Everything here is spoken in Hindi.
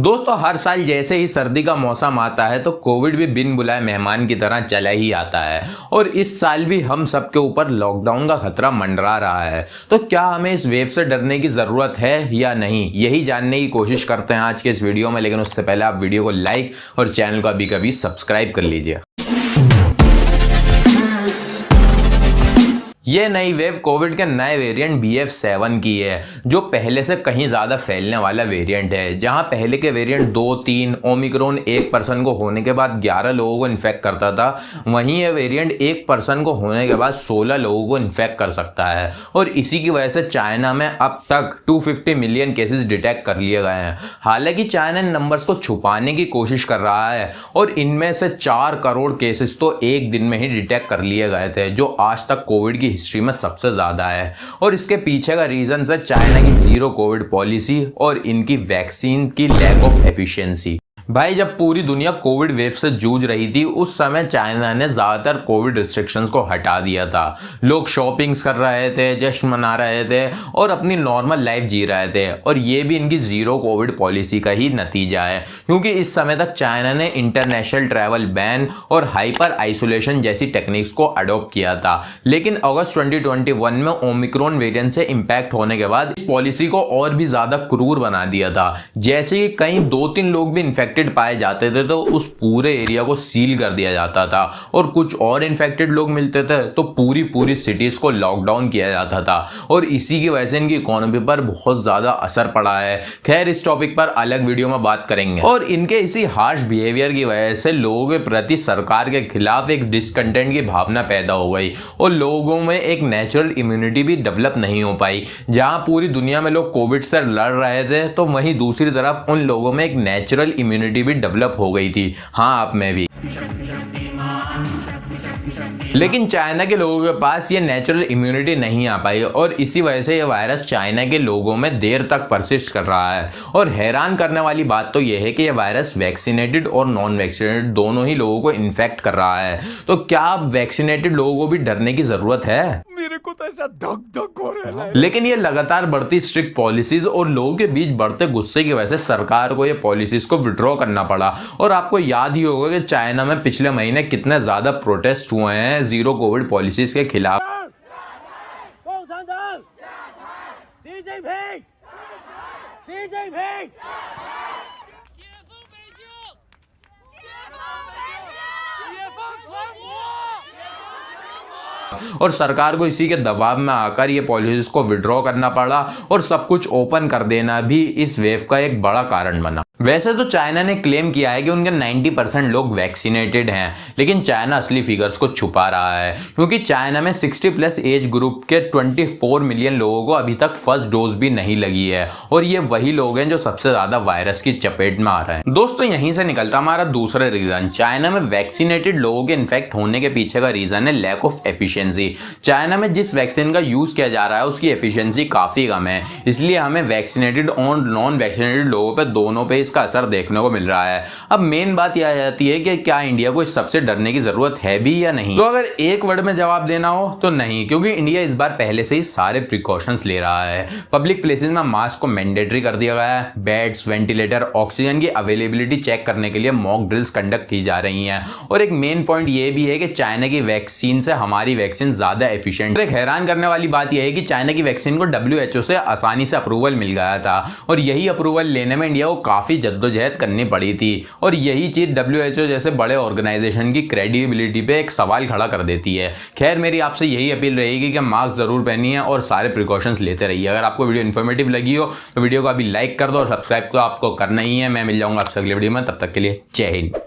दोस्तों हर साल जैसे ही सर्दी का मौसम आता है तो कोविड भी बिन बुलाए मेहमान की तरह चला ही आता है और इस साल भी हम सबके ऊपर लॉकडाउन का खतरा मंडरा रहा है। तो क्या हमें इस वेव से डरने की जरूरत है या नहीं, यही जानने की कोशिश करते हैं आज के इस वीडियो में। लेकिन उससे पहले आप वीडियो को लाइक और चैनल को अभी कभी सब्सक्राइब कर लीजिए। ये नई वेव कोविड के नए वेरिएंट BF.7 की है, जो पहले से कहीं ज्यादा फैलने वाला वेरिएंट है। जहां पहले के वेरिएंट 2-3 ओमिक्रॉन एक पर्सन को होने के बाद 11 लोगों को इन्फेक्ट करता था, वहीं ये वेरिएंट एक पर्सन को होने के बाद 16 लोगों को इन्फेक्ट कर सकता है। और इसी की वजह से चाइना में अब तक 250 मिलियन केसेस डिटेक्ट कर लिए गए हैं। हालांकि चाइना इन नंबर्स को छुपाने की कोशिश कर रहा है और इनमें से 4 करोड़ केसेस तो एक दिन में ही डिटेक्ट कर लिए गए थे, जो आज तक कोविड की हिस्ट्री में सबसे ज्यादा है। और इसके पीछे का रीजन है चाइना की जीरो कोविड पॉलिसी और इनकी वैक्सीन की लैक ऑफ एफिशिएंसी। भाई जब पूरी दुनिया कोविड वेव से जूझ रही थी उस समय चाइना ने ज्यादातर कोविड रिस्ट्रिक्शंस को हटा दिया था। लोग शॉपिंग्स कर रहे थे, जश्न मना रहे थे और अपनी नॉर्मल लाइफ जी रहे थे। और ये भी इनकी जीरो कोविड पॉलिसी का ही नतीजा है, क्योंकि इस समय तक चाइना ने इंटरनेशनल ट्रैवल बैन और हाइपर आइसोलेशन जैसी टेक्निक्स को अडॉप्ट किया था। लेकिन अगस्त 2021 में ओमिक्रॉन वेरिएंट से इंपैक्ट होने के बाद इस पॉलिसी को और भी ज्यादा क्रूर बना दिया था। जैसे कि कहीं 2-3 लोग भी इन्फेक्टेड पाए जाते थे तो उस पूरे एरिया को सील कर दिया जाता था, और कुछ और इन्फेक्टेड लोग मिलते थे तो पूरी सिटीज को लॉकडाउन किया जाता था। और इसी की वजह से इनकी इकोनॉमी पर बहुत ज्यादा असर पड़ा है। खैर इस टॉपिक पर अलग वीडियो में बात करेंगे। और इनके इसी हार्श बिहेवियर की वजह से लोगों के प्रति सरकार के खिलाफ एक डिसकंटेंट की भावना पैदा हो गई और लोगों में एक नेचुरल इम्यूनिटी भी डेवलप नहीं हो पाई। जहां पूरी दुनिया में लोग कोविड से लड़ रहे थे तो वहीं दूसरी तरफ उन लोगों में एक नेचुरल इम्यूनिटी भी डेवलप हो गई थी। हाँ, आप में भी। लेकिन चाइना के लोगों के पास ये नेचुरल इम्यूनिटी नहीं आ पाई और इसी वजह से ये वायरस चाइना के लोगों में देर तक परसिस्ट कर रहा है। और हैरान करने वाली बात तो यह है कि ये वायरस वैक्सीनेटेड और नॉन वैक्सीनेटेड दोनों ही लोगों को इन्फेक्ट कर रहा है। तो क्या अब वैक्सीनेटेड लोगों को भी डरने की जरूरत है? मेरे को तो ऐसा धक धक हो रहा है। लेकिन ये लगातार बढ़ती स्ट्रिक्ट पॉलिसीज और लोगों के बीच बढ़ते गुस्से की वजह से सरकार को ये पॉलिसीज को विड्रॉ करना पड़ा। और आपको याद ही होगा कि चाइना में पिछले महीने कितने ज्यादा प्रोटेस्ट हुए हैं जीरो कोविड पॉलिसीज के खिलाफ। और सरकार को इसी के दबाव में आकर ये पॉलिसीज को विड्रॉ करना पड़ा और सब कुछ ओपन कर देना भी इस वेव का एक बड़ा कारण बना। वैसे तो चाइना ने क्लेम किया है कि उनके 90% लोग वैक्सीनेटेड हैं, लेकिन चाइना असली फिगर्स को छुपा रहा है, क्योंकि चाइना में 60+ एज ग्रुप के 24 मिलियन लोगों को अभी तक फर्स्ट डोज भी नहीं लगी है। और ये वही लोग हैं जो सबसे ज्यादा वायरस की चपेट में आ रहे हैं। दोस्तों यहीं से निकलता हमारा दूसरा रीजन। चाइना में वैक्सीनेटेड लोगों के इन्फेक्ट होने के पीछे का रीजन है लैक ऑफ एफिशिएंसी। चाइना में जिस वैक्सीन का यूज किया जा रहा है उसकी एफिशिएंसी काफी कम है, इसलिए हमें वैक्सीनेटेड और नॉन वैक्सीनेटेड लोगों पर दोनों पे का असर देखने को मिल रहा है। अब मेन बात यह आ जाती है कि क्या इंडिया को इस सबसे डरने की जरूरत है भी या नहीं। तो अगर एक वर्ड में जवाब देना हो तो नहीं, क्योंकि इंडिया इस बार पहले से ही सारे प्रिकॉशंस ले रहा है। पब्लिक प्लेसेस में मास्क को मैंडेटरी कर दिया गया है। बेड्स, वेंटिलेटर, ऑक्सीजन की अवेलेबिलिटी चेक करने के लिए मॉक ड्रिल्स कंडक्ट की जा रही हैं। और एक मेन पॉइंट यह भी है कि चाइना की वैक्सीन से हमारी वैक्सीन ज्यादा एफिशिएंट है। एक हैरान करने वाली बात यह है कि चाइना की वैक्सीन को WHO से आसानी से अप्रूवल मिल गया था और यही अप्रूवल लेने में इंडिया को काफी जद्दोजहद करनी पड़ी थी। और यही चीज WHO जैसे बड़े ऑर्गेनाइजेशन की क्रेडिबिलिटी पे एक सवाल खड़ा कर देती है। खैर मेरी आपसे यही अपील रहेगी कि मास्क जरूर पहनिए और सारे प्रिकॉशंस लेते रहिए। अगर आपको वीडियो इन्फॉर्मेटिव लगी हो तो वीडियो को अभी लाइक कर दो और सब्सक्राइब तो आपको करना ही है। मैं मिल जाऊंगा आपसे अगले वीडियो में, तब तक के लिए जय हिंद।